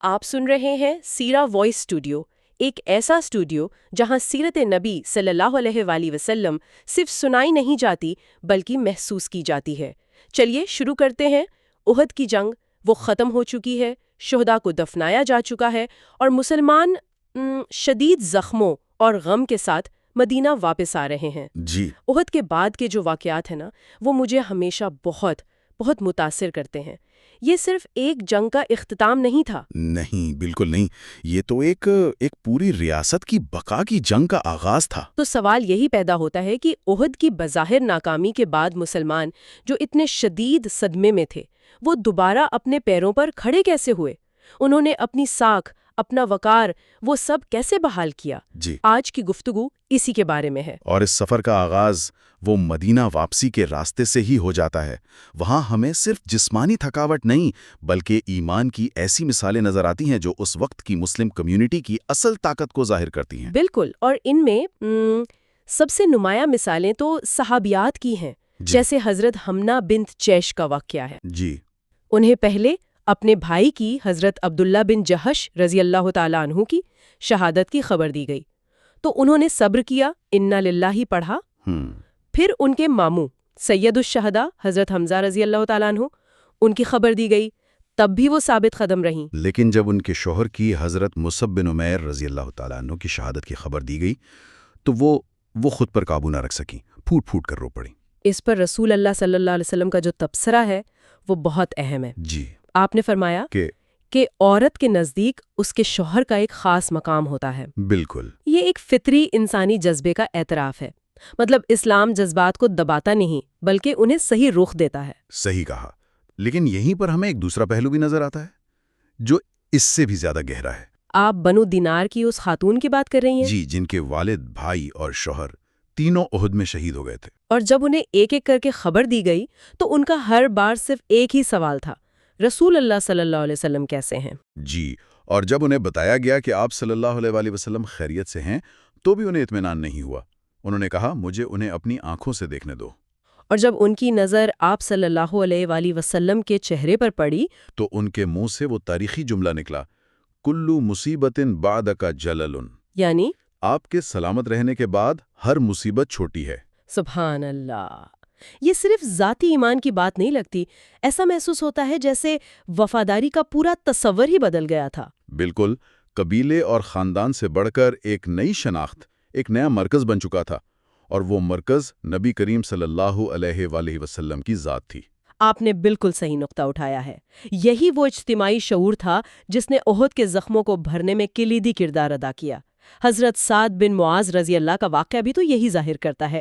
آپ سن رہے ہیں سیرا وائس اسٹوڈیو، ایک ایسا اسٹوڈیو جہاں سیرت نبی صلی اللہ علیہ وآلہ وسلم صرف سنائی نہیں جاتی بلکہ محسوس کی جاتی ہے۔ چلیے شروع کرتے ہیں۔ احد کی جنگ وہ ختم ہو چکی ہے، شہداء کو دفنایا جا چکا ہے اور مسلمان شدید زخموں اور غم کے ساتھ مدینہ واپس آ رہے ہیں۔ احد کے بعد کے جو واقعات ہیں نا، وہ مجھے ہمیشہ بہت بہت متاثر کرتے ہیں۔ یہ صرف ایک جنگ کا اختتام نہیں تھا۔ نہیں، بالکل نہیں، یہ تو ایک پوری ریاست کی بقا کی جنگ کا آغاز تھا۔ تو سوال یہی پیدا ہوتا ہے کہ احد کی بظاہر ناکامی کے بعد مسلمان جو اتنے شدید صدمے میں تھے، وہ دوبارہ اپنے پیروں پر کھڑے کیسے ہوئے؟ انہوں نے اپنی ساکھ، اپنا وقار، وہ سب کیسے بحال کیا؟ آج کی گفتگو اسی کے بارے میں ہے۔ اور اس سفر کا آغاز وہ مدینہ واپسی کے راستے سے ہی ہو جاتا ہے۔ وہاں ہمیں صرف جسمانی تھکاوٹ نہیں بلکہ ایمان کی ایسی مثالیں نظر آتی ہیں جو اس وقت کی مسلم کمیونٹی کی اصل طاقت کو ظاہر کرتی ہیں۔ بالکل، اور ان میں سب سے نمایاں مثالیں تو صحابیات کی ہیں، جیسے حضرت حمنہ بنت جیش کا واقعہ ہے۔ انہیں پہلے اپنے بھائی کی حضرت عبداللہ بن جہش رضی اللہ تعالیٰ عنہ کی شہادت کی خبر دی گئی تو انہوں نے صبر کیا، انا للہ پڑھا۔ پھر ان کے ماموں سید الشہداء حضرت حمزہ رضی اللہ تعالیٰ عنہ، ان کی خبر دی گئی، تب بھی وہ ثابت قدم رہیں۔ لیکن جب ان کے شوہر کی حضرت مصعب بن عمیر رضی اللہ تعالیٰ عنہ کی شہادت کی خبر دی گئی تو وہ خود پر قابو نہ رکھ سکیں، پھوٹ پھوٹ کر رو پڑیں۔ اس پر رسول اللہ صلی اللہ علیہ وسلم کا جو تبصرہ ہے وہ بہت اہم ہے۔ آپ نے فرمایا کہ عورت کے نزدیک اس کے شوہر کا ایک خاص مقام ہوتا ہے۔ بالکل، یہ ایک فطری انسانی جذبے کا اعتراف ہے۔ مطلب اسلام جذبات کو دباتا نہیں بلکہ انہیں صحیح رخ دیتا ہے۔ صحیح کہا، لیکن یہیں پر ہمیں ایک دوسرا پہلو بھی نظر آتا ہے جو اس سے بھی زیادہ گہرا ہے۔ آپ بنو دینار کی اس خاتون کی بات کر رہی ہیں؟ جن کے والد، بھائی اور شوہر تینوں احد میں شہید ہو گئے تھے۔ اور جب انہیں ایک ایک کر کے خبر دی گئی تو ان کا ہر بار صرف ایک ہی سوال تھا، رسول اللہ صلی اللہ علیہ وسلم کیسے ہیں؟ اور جب انہیں بتایا گیا کہ آپ صلی اللہ علیہ وآلہ وسلم خیریت سے ہیں تو بھی انہیں اطمینان نہیں ہوا۔ انہوں نے کہا مجھے انہیں اپنی آنکھوں سے دیکھنے دو۔ اور جب ان کی نظر آپ صلی اللہ علیہ وآلہ وسلم کے چہرے پر پڑی تو ان کے منہ سے وہ تاریخی جملہ نکلا، کلو مصیبت بعدک جلل، یعنی آپ کے سلامت رہنے کے بعد ہر مصیبت چھوٹی ہے۔ سبحان اللہ! یہ صرف ذاتی ایمان کی بات نہیں لگتی، ایسا محسوس ہوتا ہے جیسے وفاداری کا پورا تصور ہی بدل گیا تھا۔ بالکل، قبیلے اور خاندان سے بڑھ کر ایک نئی شناخت، ایک نیا مرکز بن چکا تھا، اور وہ مرکز نبی کریم صلی اللہ علیہ وآلہ وسلم کی ذات تھی۔ آپ نے بالکل صحیح نقطہ اٹھایا ہے۔ یہی وہ اجتماعی شعور تھا جس نے احد کے زخموں کو بھرنے میں کلیدی کردار ادا کیا۔ حضرت سعد بن معاذ رضی اللہ کا واقعہ بھی تو یہی ظاہر کرتا ہے۔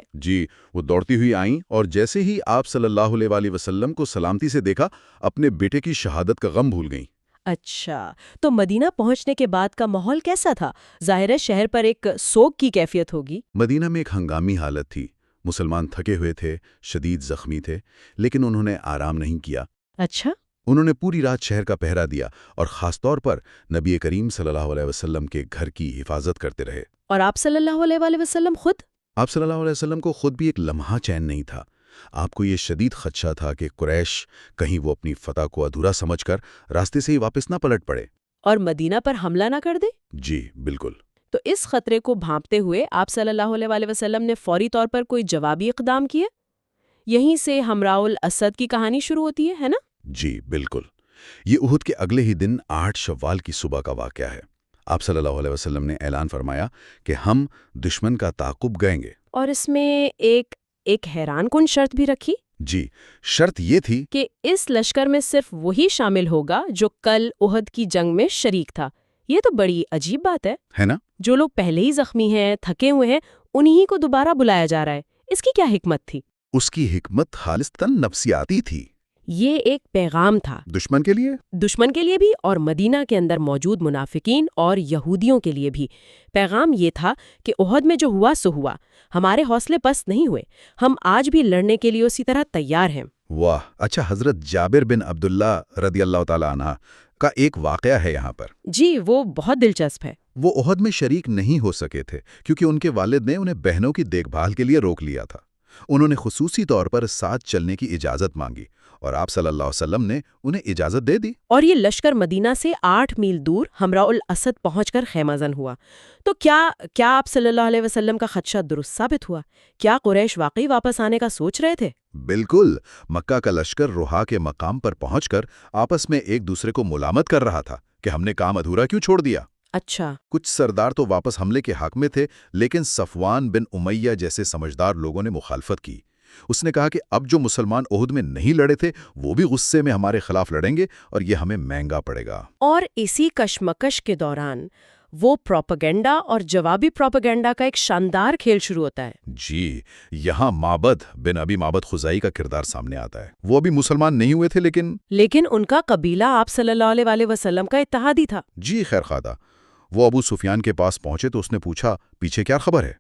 وہ دوڑتی ہوئی آئیں اور جیسے ہی آپ صلی اللہ علیہ وآلہ وسلم کو سلامتی سے دیکھا، اپنے بیٹے کی شہادت کا غم بھول گئیں۔ اچھا، تو مدینہ پہنچنے کے بعد کا ماحول کیسا تھا؟ ظاہر ہے شہر پر ایک سوگ کی کیفیت ہوگی۔ مدینہ میں ایک ہنگامی حالت تھی، مسلمان تھکے ہوئے تھے، شدید زخمی تھے، لیکن انہوں نے آرام نہیں کیا۔ اچھا، انہوں نے پوری رات شہر کا پہرا دیا اور خاص طور پر نبی کریم صلی اللہ علیہ وسلم کے گھر کی حفاظت کرتے رہے۔ اور آپ صلی اللہ علیہ وآلہ وسلم خود؟ آپ صلی اللہ علیہ وسلم کو خود بھی ایک لمحہ چین نہیں تھا۔ آپ کو یہ شدید خدشہ تھا کہ قریش کہیں وہ اپنی فتح کو ادھورا سمجھ کر راستے سے ہی واپس نہ پلٹ پڑے اور مدینہ پر حملہ نہ کر دے۔ بالکل۔ تو اس خطرے کو بھانپتے ہوئے آپ صلی اللہ علیہ وآلہ وسلم نے فوری طور پر کوئی جوابی اقدام کیے؟ یہیں سے حمراء الاسد کی کہانی شروع ہوتی ہے نا؟ بالکل۔ یہ احد کے اگلے ہی دن 8 شوال کی صبح کا واقعہ ہے۔ آپ صلی اللہ علیہ وسلم نے اعلان فرمایا کہ ہم دشمن کا تعاقب گائیں گے۔ اور اس میں ایک حیران کن شرط بھی رکھی۔ شرط یہ تھی کہ اس لشکر میں صرف وہی شامل ہوگا جو کل احد کی جنگ میں شریک تھا۔ یہ تو بڑی عجیب بات ہے نا؟ جو لوگ پہلے ہی زخمی ہیں، تھکے ہوئے ہیں، انہی کو دوبارہ بلایا جا رہا ہے۔ اس کی کیا حکمت تھی؟ اس کی حکمت خالصتاً نفسیاتی تھی۔ یہ ایک پیغام تھا دشمن کے لیے بھی اور مدینہ کے اندر موجود منافقین اور یہودیوں کے لیے بھی۔ پیغام یہ تھا کہ احد میں جو ہوا سو ہوا، ہمارے حوصلے پست نہیں ہوئے، ہم آج بھی لڑنے کے لیے اسی طرح تیار ہیں۔ واہ! اچھا، حضرت جابر بن عبداللہ رضی اللہ تعالیٰ عنہ کا ایک واقعہ ہے یہاں پر۔ وہ بہت دلچسپ ہے۔ وہ احد میں شریک نہیں ہو سکے تھے کیونکہ ان کے والد نے انہیں بہنوں کی دیکھ بھال کے لیے روک لیا تھا۔ انہوں نے خصوصی طور پر ساتھ چلنے کی اجازت مانگی اور آپ صلی اللہ علیہ وسلم نے انہیں اجازت دے دی۔ اور یہ لشکر مدینہ سے 8 میل دور حمراء الاسد پہنچ کر خیمہ زن ہوا۔ تو کیا آپ صلی اللہ علیہ وسلم کا خدشہ درست ثابت ہوا؟ کیا قریش واقعی واپس آنے کا سوچ رہے تھے؟ بالکل، مکہ کا لشکر روحا کے مقام پر پہنچ کر آپس میں ایک دوسرے کو ملامت کر رہا تھا کہ ہم نے کام ادھورا کیوں چھوڑ دیا۔ اچھا۔ کچھ سردار تو واپس حملے کے حق میں تھے، لیکن صفوان بن امیہ جیسے سمجھدار لوگوں نے مخالفت کی۔ اس نے کہا کہ اب جو مسلمان احد میں نہیں لڑے تھے وہ بھی غصے میں ہمارے خلاف لڑیں گے اور یہ ہمیں مہنگا پڑے گا۔ اور اسی کشمکش کے دوران وہ پروپیگنڈا اور جوابی پروپیگنڈا کا ایک شاندار کھیل شروع ہوتا ہے۔ جی، یہاں معبد بن ابی معبد خزائی کا کردار سامنے آتا ہے۔ وہ بھی مسلمان نہیں ہوئے تھے لیکن ان کا قبیلہ آپ صلی اللہ علیہ وسلم کا اتحادی تھا۔ جی خیر خواہ، وہ ابو سفیان کے پاس پہنچے تو اس نے پوچھا پیچھے کیا خبر ہے؟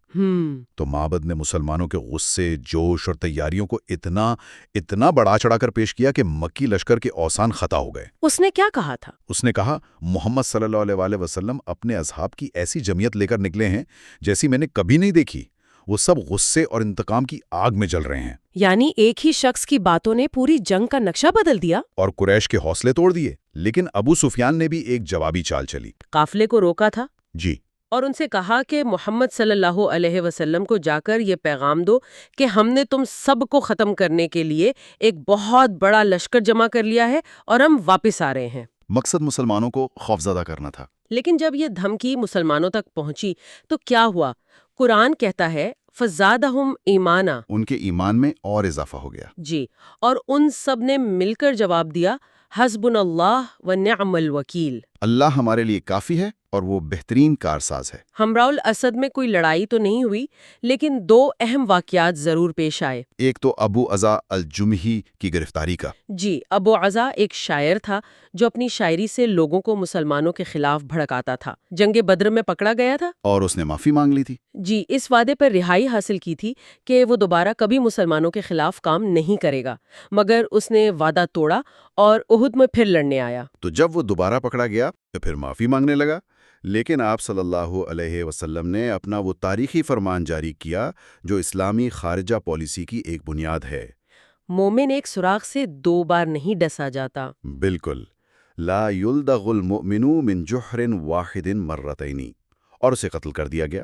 تو معبد نے مسلمانوں کے غصے، جوش اور تیاریوں کو اتنا بڑا چڑھا کر پیش کیا کہ مکی لشکر کے اوسان خطا ہو گئے۔ اس نے کیا کہا تھا؟ اس نے کہا محمد صلی اللہ علیہ وسلم اپنے اصحاب کی ایسی جمعیت لے کر نکلے ہیں جیسی میں نے کبھی نہیں دیکھی۔ وہ سب غصے اور انتقام کی آگ میں جل رہے ہیں۔ یعنی ایک ہی شخص کی باتوں نے پوری جنگ کا نقشہ بدل دیا اور قریش کے حوصلے توڑ دیے۔ لیکن ابو سفیان نے بھی ایک جوابی چال چلی۔ قافلے کو روکا تھا جی، اور ان سے کہا کہ محمد صلی اللہ علیہ وسلم کو جا کر یہ پیغام دو کہ ہم نے تم سب کو ختم کرنے کے لیے ایک بہت بڑا لشکر جمع کر لیا ہے اور ہم واپس آ رہے ہیں۔ مقصد مسلمانوں کو خوفزدہ کرنا تھا۔ لیکن جب یہ دھمکی مسلمانوں تک پہنچی تو کیا ہوا؟ قرآن کہتا ہے فزادہم ایمانا، ان کے ایمان میں اور اضافہ ہو گیا۔ جی، اور ان سب نے مل کر جواب دیا حسبنا اللہ و نعم الوکیل، اللہ ہمارے لیے کافی ہے اور وہ بہترین کارساز ہے۔ حمراء الاسد میں کوئی لڑائی تو نہیں ہوئی، لیکن 2 اہم واقعات ضرور پیش آئے۔ ایک تو ابو عزا الجمحی کی گرفتاری کا۔ جی، ابو عزا ایک شاعر تھا جو اپنی شاعری سے لوگوں کو مسلمانوں کے خلاف بھڑکاتا تھا۔ جنگ بدر میں پکڑا گیا تھا اور اس نے معافی مانگ لی تھی۔ جی، اس وعدے پر رہائی حاصل کی تھی کہ وہ دوبارہ کبھی مسلمانوں کے خلاف کام نہیں کرے گا، مگر اس نے وعدہ توڑا اور احد میں پھر لڑنے آیا۔ تو جب وہ دوبارہ پکڑا گیا تو پھر معافی مانگنے لگا، لیکن آپ صلی اللہ علیہ وسلم نے اپنا وہ تاریخی فرمان جاری کیا جو اسلامی خارجہ پالیسی کی ایک بنیاد ہے۔ مومن ایک سوراخ سے 2 بار نہیں ڈسا جاتا۔ بالکل، لا یلدغ المؤمن من جحر واحد مرتین، اور اسے قتل کر دیا گیا۔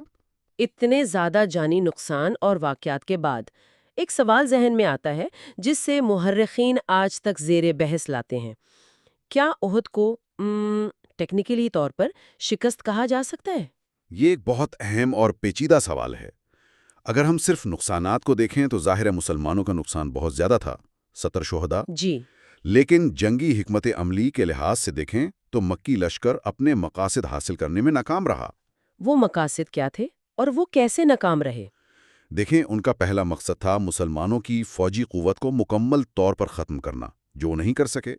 اتنے زیادہ جانی نقصان اور واقعات کے بعد ایک سوال ذہن میں آتا ہے جس سے محرخین آج تک زیر بحث لاتے ہیں۔ کیا احد کو ٹیکنیکلی طور پر شکست کہا جا سکتا ہے؟ یہ ایک بہت اہم اور پیچیدہ سوال ہے۔ اگر ہم صرف نقصانات کو دیکھیں تو ظاہر ہے مسلمانوں کا نقصان بہت زیادہ تھا، 70 شہداء۔ جی، لیکن جنگی حکمت عملی کے لحاظ سے دیکھیں تو مکی لشکر اپنے مقاصد حاصل کرنے میں ناکام رہا۔ وہ مقاصد کیا تھے اور وہ کیسے ناکام رہے؟ دیکھیں، ان کا پہلا مقصد تھا مسلمانوں کی فوجی قوت کو مکمل طور پر ختم کرنا، جو وہ نہیں کر سکے۔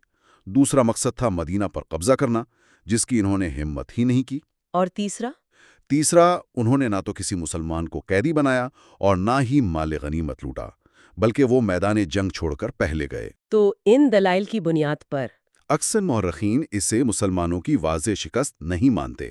دوسرا مقصد تھا مدینہ پر قبضہ کرنا، جس کی انہوں نے ہمت ہی نہیں کی۔ اور تیسرا، انہوں نے نہ تو کسی مسلمان کو قیدی بنایا اور نہ ہی مال غنیمت لوٹا، بلکہ وہ میدان جنگ چھوڑ کر پہلے گئے۔ تو ان دلائل کی بنیاد پر اکثر مورخین اسے مسلمانوں کی واضح شکست نہیں مانتے۔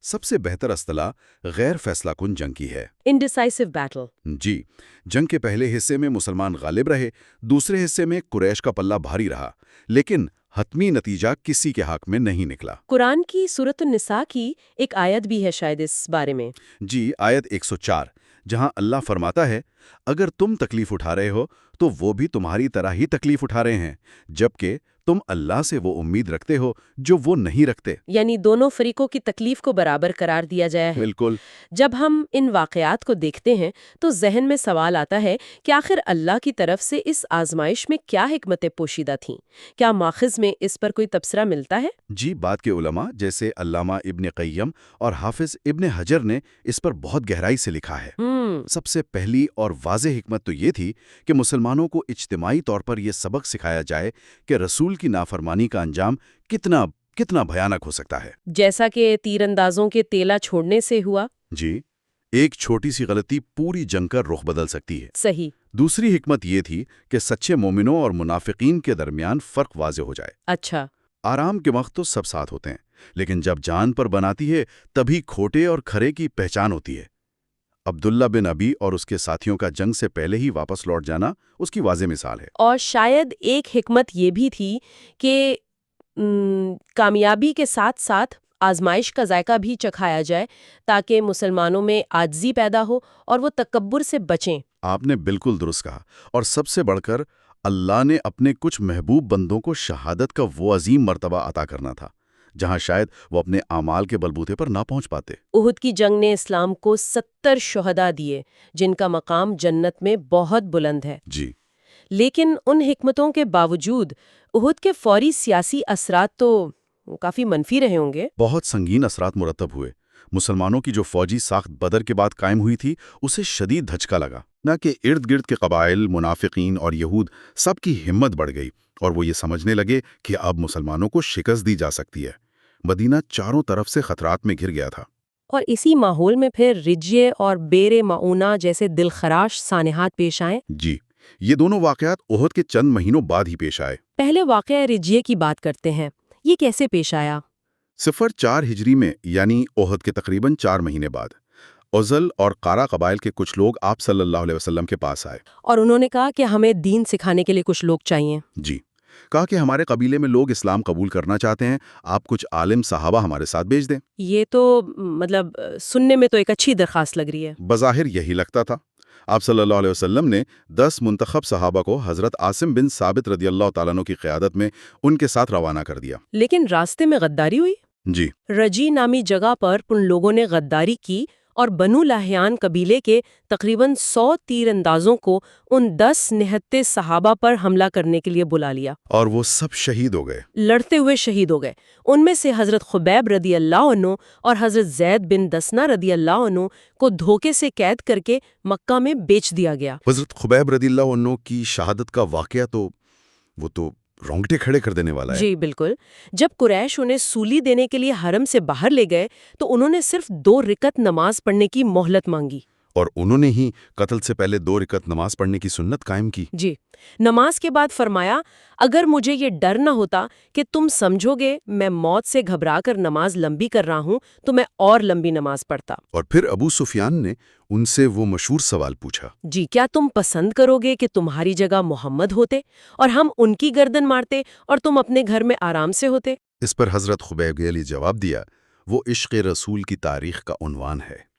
سب سے بہتر اصطلاح غیر فیصلہ کن جنگ کی ہے، انڈیسائسو بیٹل۔ جی، جنگ کے پہلے حصے میں مسلمان غالب رہے، دوسرے حصے میں قریش کا پلہ بھاری رہا، لیکن حتمی نتیجہ کسی کے حق میں نہیں نکلا۔ قرآن کی سورۃ النساء کی ایک آیت بھی ہے شاید اس بارے میں۔ جی، آیت 104، جہاں اللہ فرماتا ہے اگر تم تکلیف اٹھا رہے ہو تو وہ بھی تمہاری طرح ہی تکلیف اٹھا رہے ہیں، جبکہ تم اللہ سے وہ امید رکھتے ہو جو وہ نہیں رکھتے۔ یعنی دونوں فریقوں کی تکلیف کو برابر قرار دیا جایا ہے۔ بالکل۔ جب ہم ان واقعات کو دیکھتے ہیں تو ذہن میں سوال آتا ہے کہ آخر اللہ کی طرف سے اس آزمائش میں کیا حکمتیں پوشیدہ تھیں؟ کیا ماخذ میں اس پر کوئی تبصرہ ملتا ہے؟ جی، بعد کے علماء جیسے علامہ ابن قیم اور حافظ ابن حجر نے اس پر بہت گہرائی سے لکھا ہے۔ سب سے پہلی اور واضح حکمت تو یہ تھی کہ مسلمانوں کو اجتماعی طور پر یہ سبق سکھایا جائے کہ رسول کی نافرمانی کا انجام کتنا بھیانک ہو سکتا ہے۔ جیسا کہ تیر اندازوں کے تیلا چھوڑنے سے ہوا۔ جی، ایک چھوٹی سی غلطی پوری جنگ کا رخ بدل سکتی ہے۔ صحیح۔ دوسری حکمت یہ تھی کہ سچے مومنوں اور منافقین کے درمیان فرق واضح ہو جائے۔ اچھا۔ آرام کے وقت تو سب ساتھ ہوتے ہیں، لیکن جب جان پر بناتی ہے تبھی کھوٹے اور کھرے کی پہچان ہوتی ہے۔ عبداللہ بن ابی اور اس کے ساتھیوں کا جنگ سے پہلے ہی واپس لوٹ جانا اس کی واضح مثال ہے۔ اور شاید ایک حکمت یہ بھی تھی کہ کامیابی کے ساتھ ساتھ آزمائش کا ذائقہ بھی چکھایا جائے تاکہ مسلمانوں میں عاجزی پیدا ہو اور وہ تکبر سے بچیں۔ آپ نے بالکل درست کہا، اور سب سے بڑھ کر اللہ نے اپنے کچھ محبوب بندوں کو شہادت کا وہ عظیم مرتبہ عطا کرنا تھا جہاں شاید وہ اپنے اعمال کے بلبوتے پر نہ پہنچ پاتے۔ احد کی جنگ نے اسلام کو 70 شہداء دیے جن کا مقام جنت میں بہت بلند ہے۔ جی، لیکن ان حکمتوں کے باوجود احد کے فوری سیاسی اثرات تو کافی منفی رہے ہوں گے۔ بہت سنگین اثرات مرتب ہوئے۔ مسلمانوں کی جو فوجی ساخت بدر کے بعد قائم ہوئی تھی اسے شدید دھچکا لگا، نہ کہ ارد گرد کے قبائل، منافقین اور یہود سب کی ہمت بڑھ گئی اور وہ یہ سمجھنے لگے کہ اب مسلمانوں کو شکست دی جا سکتی ہے۔ مدینہ چاروں طرف سے خطرات میں گھر گیا تھا۔ اور اسی ماحول میں پھر رجیے اور بیر معونہ جیسے دلخراش سانحات پیش آئیں۔ جی، یہ دونوں واقعات احد کے چند مہینوں بعد ہی پیش آئے۔ پہلے واقعہ رجیے کی بات کرتے ہیں، یہ کیسے پیش آیا؟ 04 ہجری میں یعنی احد کے تقریباً 4 مہینے بعد عزل اور قارا قبائل کے کچھ لوگ آپ صلی اللہ علیہ وسلم کے پاس آئے اور انہوں نے کہا کہ ہمیں دین سکھانے کے لیے کچھ لوگ چاہیے۔ جی، کہا کہ ہمارے قبیلے میں لوگ اسلام قبول کرنا چاہتے ہیں، آپ کچھ عالم صحابہ ہمارے ساتھ بھیج دیں۔ یہ تو سننے میں تو ایک اچھی درخواست لگ رہی ہے۔ بظاہر یہی لگتا تھا۔ آپ صلی اللہ علیہ وسلم نے 10 منتخب صحابہ کو حضرت عاصم بن ثابت رضی اللہ تعالیٰ عنہ کی قیادت میں ان کے ساتھ روانہ کر دیا۔ لیکن راستے میں غداری ہوئی۔ جی، رجی نامی جگہ پر ان لوگوں نے غداری کی اور بنو لاہیان قبیلے کے تقریباً 100 تیر اندازوں کو ان 10 نہتے صحابہ پر حملہ کرنے کے لیے بلا لیا، اور وہ سب شہید ہو گئے۔ لڑتے ہوئے شہید ہو گئے۔ ان میں سے حضرت خبیب رضی اللہ عنہ اور حضرت زید بن دسنہ رضی اللہ عنہ کو دھوکے سے قید کر کے مکہ میں بیچ دیا گیا۔ حضرت خبیب رضی اللہ عنہ کی شہادت کا واقعہ تو رونگٹے کھڑے کر دینے والا ہے۔ جی بالکل۔ جب قریش انہیں سولی دینے کے لیے حرم سے باہر لے گئے تو انہوں نے صرف 2 رکعت نماز پڑھنے کی مہلت مانگی۔ اور انہوں نے ہی قتل سے پہلے 2 رکعت نماز پڑھنے کی سنت قائم کی۔ جی، نماز کے بعد فرمایا، اگر مجھے یہ ڈر نہ ہوتا کہ تم سمجھو گے میں موت سے گھبرا کر نماز لمبی کر رہا ہوں تو میں اور لمبی نماز پڑھتا۔ اور پھر ابو سفیان نے ان سے وہ مشہور سوال پوچھا، جی، کیا تم پسند کرو گے کہ تمہاری جگہ محمد ہوتے اور ہم ان کی گردن مارتے اور تم اپنے گھر میں آرام سے ہوتے؟ اس پر حضرت خبیب علی جواب دیا، وہ عشق رسول کی تاریخ کا عنوان ہے۔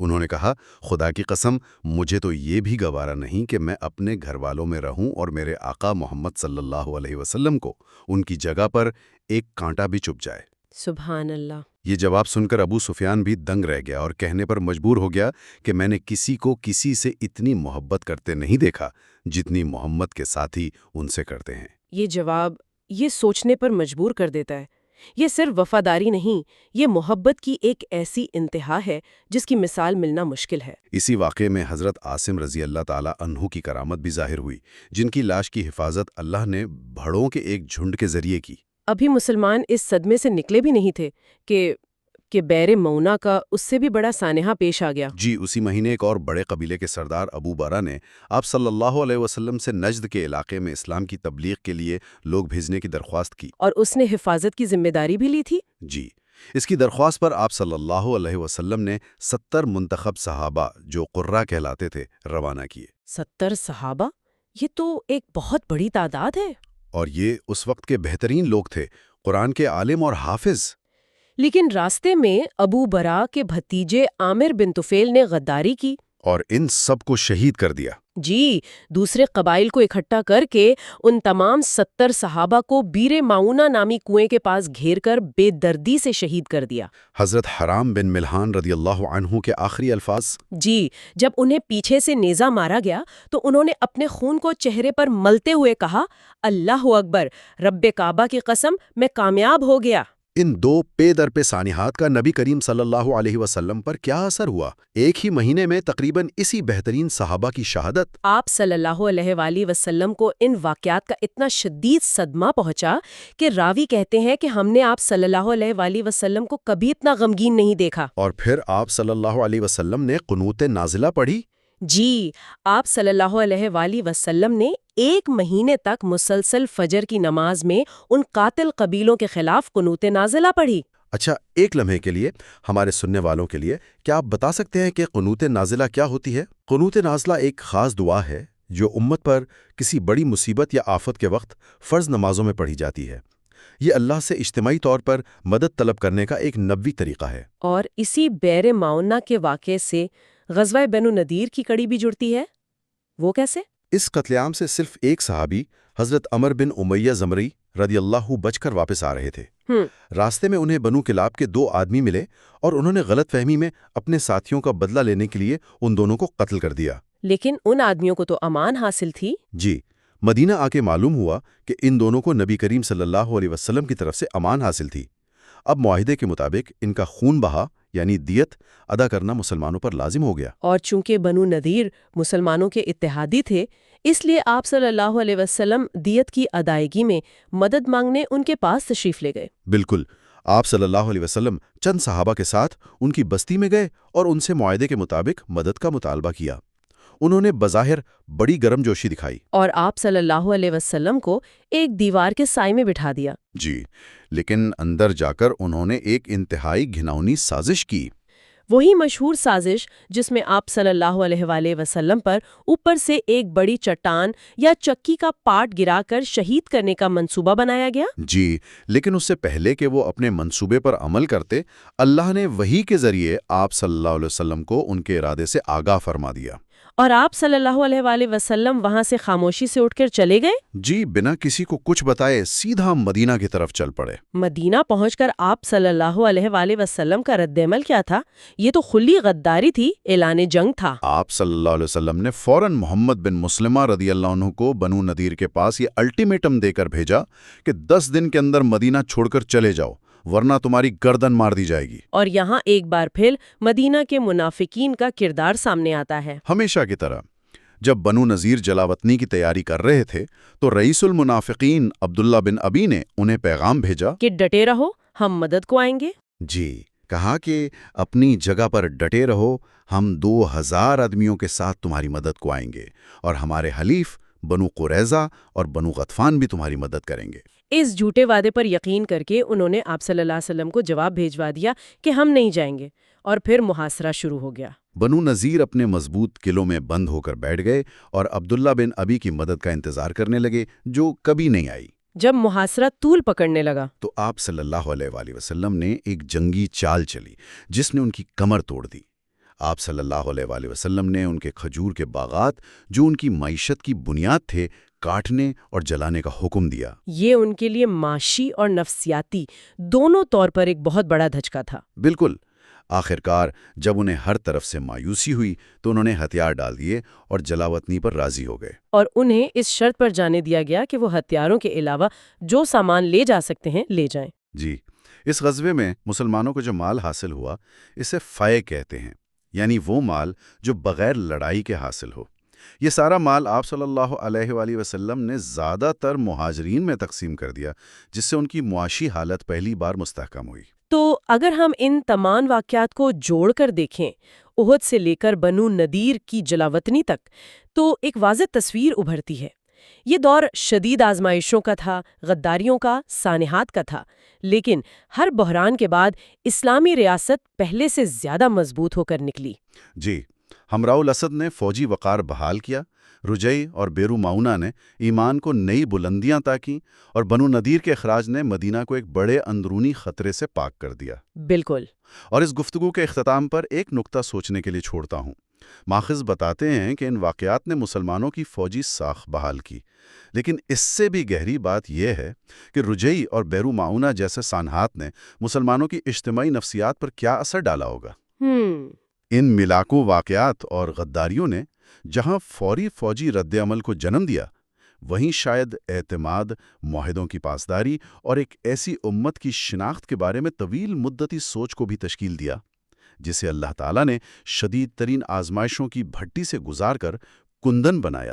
انہوں نے کہا، خدا کی قسم مجھے تو یہ بھی گوارا نہیں کہ میں اپنے گھر والوں میں رہوں اور میرے آقا محمد صلی اللہ علیہ وسلم کو ان کی جگہ پر ایک کانٹا بھی چبھ جائے۔ سبحان اللہ۔ یہ جواب سن کر ابو سفیان بھی دنگ رہ گیا اور کہنے پر مجبور ہو گیا کہ میں نے کسی کو کسی سے اتنی محبت کرتے نہیں دیکھا جتنی محمد کے ساتھی ان سے کرتے ہیں۔ یہ جواب یہ سوچنے پر مجبور کر دیتا ہے، یہ صرف وفاداری نہیں، یہ محبت کی ایک ایسی انتہا ہے جس کی مثال ملنا مشکل ہے۔ اسی واقعے میں حضرت عاصم رضی اللہ تعالیٰ عنہ کی کرامت بھی ظاہر ہوئی، جن کی لاش کی حفاظت اللہ نے بھڑوں کے ایک جھنڈ کے ذریعے کی۔ ابھی مسلمان اس صدمے سے نکلے بھی نہیں تھے کہ بیر معونہ کا اس سے بھی بڑا سانحہ پیش آ گیا۔ جی، اسی مہینے ایک اور بڑے قبیلے کے سردار ابو برا نے آپ صلی اللہ علیہ وسلم سے نجد کے علاقے میں اسلام کی تبلیغ کے لیے لوگ بھیجنے کی درخواست کی۔ اور اس نے حفاظت کی ذمہ داری بھی لی تھی۔ جی، اس کی درخواست پر آپ صلی اللہ علیہ وسلم نے 70 منتخب صحابہ جو قرہ کہلاتے تھے روانہ کیے۔ 70 صحابہ؟ یہ تو ایک بہت بڑی تعداد ہے۔ اور یہ اس وقت کے بہترین لوگ تھے، قرآن کے عالم اور حافظ۔ لیکن راستے میں ابو برا کے بھتیجے عامر بن طفیل نے غداری کی اور ان سب کو شہید کر دیا۔ جی، دوسرے قبائل کو اکٹھا کر کے ان تمام 70 صحابہ کو بیر معونہ نامی کنویں کے پاس گھیر کر بے دردی سے شہید کر دیا۔ حضرت حرام بن ملحان رضی اللہ عنہ کے آخری الفاظ۔ جی، جب انہیں پیچھے سے نیزہ مارا گیا تو انہوں نے اپنے خون کو چہرے پر ملتے ہوئے کہا، اللہ اکبر، رب کعبہ کی قسم میں کامیاب ہو گیا۔ ان 2 پے در پے سانحات کا نبی کریم صلی اللہ علیہ وسلم پر کیا اثر ہوا؟ ایک ہی مہینے میں تقریباً اسی بہترین صحابہ کی شہادت۔ آپ صلی اللہ علیہ وآلہ وسلم کو ان واقعات کا اتنا شدید صدمہ پہنچا کہ راوی کہتے ہیں کہ ہم نے آپ صلی اللہ علیہ وآلہ وسلم کو کبھی اتنا غمگین نہیں دیکھا۔ اور پھر آپ صلی اللہ علیہ وسلم نے قنوت نازلہ پڑھی۔ جی، آپ صلی اللہ علیہ وآلہ وسلم نے 1 مہینے تک مسلسل فجر کی نماز میں ان قاتل قبیلوں کے خلاف قنوت نازلہ پڑھی۔ اچھا، ایک لمحے کے لیے ہمارے سننے والوں کے لیے کیا آپ بتا سکتے ہیں کہ قنوت نازلہ کیا ہوتی ہے؟ قنوت نازلہ ایک خاص دعا ہے جو امت پر کسی بڑی مصیبت یا آفت کے وقت فرض نمازوں میں پڑھی جاتی ہے۔ یہ اللہ سے اجتماعی طور پر مدد طلب کرنے کا ایک نبوی طریقہ ہے۔ اور اسی بئر معونہ کے واقعے سے غزوہ بنو نذیر کی کڑی بھی جڑتی ہے، وہ کیسے؟ اس قتل عام سے صرف ایک صحابی حضرت عمر بن امیہ زمری رضی اللہ بچ کر واپس آ رہے تھے۔ راستے میں انہیں بنو کلاب کے 2 آدمی ملے اور انہوں نے غلط فہمی میں اپنے ساتھیوں کا بدلہ لینے کے لیے ان دونوں کو قتل کر دیا۔ لیکن ان آدمیوں کو تو امان حاصل تھی۔ جی، مدینہ آ کے معلوم ہوا کہ ان دونوں کو نبی کریم صلی اللہ علیہ وسلم کی طرف سے امان حاصل تھی۔ اب معاہدے کے مطابق ان کا خون بہا یعنی دیت ادا کرنا مسلمانوں پر لازم ہو گیا۔ اور چونکہ بنو نذیر مسلمانوں کے اتحادی تھے، اس لیے آپ صلی اللہ علیہ وسلم دیت کی ادائیگی میں مدد مانگنے ان کے پاس تشریف لے گئے۔ بالکل، آپ صلی اللہ علیہ وسلم چند صحابہ کے ساتھ ان کی بستی میں گئے اور ان سے معاہدے کے مطابق مدد کا مطالبہ کیا۔ انہوں نے بظاہر بڑی گرم جوشی دکھائی اور آپ صلی اللہ علیہ وسلم کو ایک دیوار کے سائے میں بٹھا دیا۔ جی، لیکن اندر جا کر انہوں نے ایک انتہائی گھناؤنی سازش کی۔ وہی مشہور سازش جس میں آپ صلی اللہ علیہ وآلہ وسلم پر اوپر سے ایک بڑی چٹان یا چکی کا پارٹ گرا کر شہید کرنے کا منصوبہ بنایا گیا۔ جی، لیکن اس سے پہلے کہ وہ اپنے منصوبے پر عمل کرتے، اللہ نے وحی کے ذریعے آپ صلی اللہ علیہ وسلم کو ان کے ارادے سے آگاہ فرما دیا۔ اور آپ صلی اللہ علیہ وآلہ وسلم وہاں سے خاموشی سے اٹھ کر چلے گئے؟ جی، بنا کسی کو کچھ بتائے سیدھا مدینہ کی طرف چل پڑے۔ مدینہ پہنچ کر آپ صلی اللہ علیہ وآلہ وسلم کا رد عمل کیا تھا؟ یہ تو کھلی غداری تھی، اعلان جنگ تھا۔ آپ صلی اللہ علیہ وسلم نے فوراً محمد بن مسلمہ رضی اللہ عنہ کو بنو نذیر کے پاس یہ الٹیمیٹم دے کر بھیجا کہ 10 دن کے اندر مدینہ چھوڑ کر چلے جاؤ، ورنہ تمہاری گردن مار دی جائے گی۔ اور یہاں ایک بار پھر مدینہ کے منافقین کا کردار سامنے آتا ہے۔ ہمیشہ کی طرح جب بنو نذیر جلاوطنی کی تیاری کر رہے تھے تو رئیس المنافقین عبداللہ بن ابی نے انہیں پیغام بھیجا کہ ڈٹے رہو، ہم مدد کو آئیں گے۔ جی، کہا کہ اپنی جگہ پر ڈٹے رہو، ہم 2000 آدمیوں کے ساتھ تمہاری مدد کو آئیں گے اور ہمارے حلیف بنو قریظہ اور بنو غطفان بھی تمہاری مدد کریں گے۔ اس جھوٹے وعدے پر یقین کر کے انہوں نے آپ صلی اللہ علیہ وسلم کو جواب بھیجوا دیا کہ ہم نہیں جائیں گے، اور پھر محاصرہ شروع ہو گیا۔ بنو نذیر اپنے مضبوط قلعوں میں بند ہو کر بیٹھ گئے اور عبداللہ بن ابی کی مدد کا انتظار کرنے لگے جو کبھی نہیں آئی۔ جب محاصرہ طول پکڑنے لگا تو آپ صلی اللہ علیہ وآلہ وسلم نے ایک جنگی چال چلی جس نے ان کی کمر توڑ دی۔ آپ صلی اللہ علیہ وآلہ وسلم نے ان کے کھجور کے باغات جو ان کی معیشت کی بنیاد تھے کاٹنے اور جلانے کا حکم دیا۔ یہ ان کے لیے معاشی اور نفسیاتی دونوں طور پر ایک بہت بڑا دھچکا تھا۔ بالکل، آخرکار جب انہیں ہر طرف سے مایوسی ہوئی تو انہوں نے ہتھیار ڈال دیے اور جلاوطنی پر راضی ہو گئے۔ اور انہیں اس شرط پر جانے دیا گیا کہ وہ ہتھیاروں کے علاوہ جو سامان لے جا سکتے ہیں لے جائیں۔ جی، اس غزوے میں مسلمانوں کو جو مال حاصل ہوا اسے فائے کہتے ہیں، یعنی وہ مال جو بغیر لڑائی کے حاصل ہو۔ یہ سارا مال آپ صلی اللہ علیہ وآلہ وسلم نے زیادہ تر مہاجرین میں تقسیم کر دیا، جس سے ان کی معاشی حالت پہلی بار مستحکم ہوئی۔ تو اگر ہم ان تمام واقعات کو جوڑ کر دیکھیں، احد سے لے کر بنو نذیر کی جلاوطنی تک، تو ایک واضح تصویر ابھرتی ہے۔ یہ دور شدید آزمائشوں کا تھا، غداریوں کا، سانحات کا تھا، لیکن ہر بحران کے بعد اسلامی ریاست پہلے سے زیادہ مضبوط ہو کر نکلی۔ جی، ہمراء الاسد نے فوجی وقار بحال کیا، رجئی اور بیرو معونہ نے ایمان کو نئی بلندیاں عطا کیں، اور بنو نذیر کے اخراج نے مدینہ کو ایک بڑے اندرونی خطرے سے پاک کر دیا۔ بالکل۔ اور اس گفتگو کے اختتام پر ایک نقطہ سوچنے کے لیے چھوڑتا ہوں۔ ماخذ بتاتے ہیں کہ ان واقعات نے مسلمانوں کی فوجی ساکھ بحال کی، لیکن اس سے بھی گہری بات یہ ہے کہ رجئی اور بیرو معونہ جیسے سانحات نے مسلمانوں کی اجتماعی نفسیات پر کیا اثر ڈالا ہوگا۔ ان ملاکو واقعات اور غداریوں نے جہاں فوری فوجی رد عمل کو جنم دیا، وہیں شاید اعتماد، معاہدوں کی پاسداری اور ایک ایسی امت کی شناخت کے بارے میں طویل مدتی سوچ کو بھی تشکیل دیا جسے اللہ تعالیٰ نے شدید ترین آزمائشوں کی بھٹی سے گزار کر کندن بنایا۔